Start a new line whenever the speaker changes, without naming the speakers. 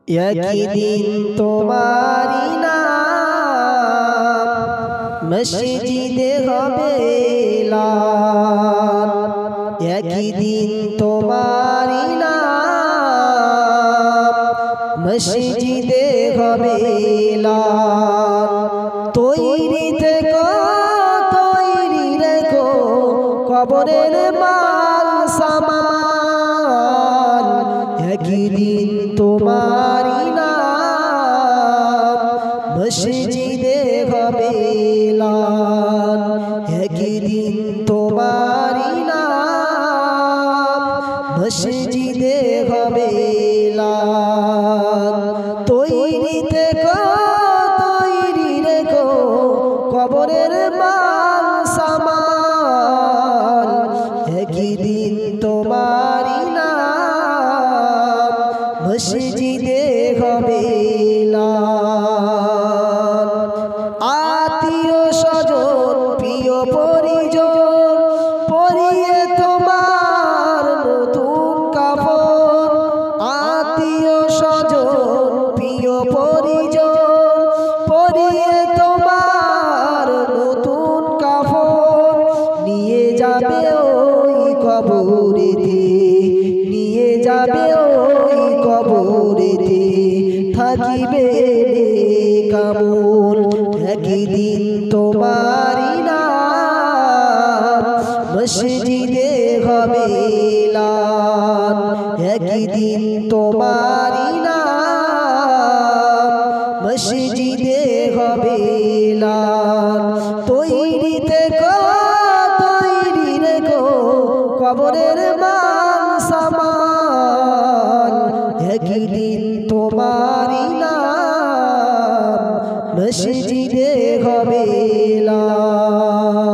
একদিন তোমারি নাম মসজিদে হবে এলান। একদিন তোমারি নাম মসজিদে হবে এলান। তৈরি থেকো তৈরি রেখো কবরের মাল সামান। একদিন তোমারি নাম মসজিদে হবে এলান। একদিন তোমারি নাম মসজিদে হবে এলান। তৈরি থেকো তৈরি রেখো কবরের মাল সামান। একদিন তোমারি নাম মসজিদে হবে এলান। আত্মীয় স্বজন প্রিয় পরিজন পরিয়ে তোমার নতুন কাপড়। আত্মীয় স্বজন প্রিয় পরিজন পরিয়ে তোমার নতুন কাপড়। নিয়ে যাবে ওই কবরেতে, নিয়ে যাবে ওই কবরেতে থাকিবে কামল। একদিন তোমারি নাম মসজিদে হবে এলান। একদিন তোমারি নাম মসজিদে হবে এলান। তৈরি থেকো তৈরি রেখো কবরের মাল সামান। একদিন তোমারি নাম মসজিদে হবে এলান।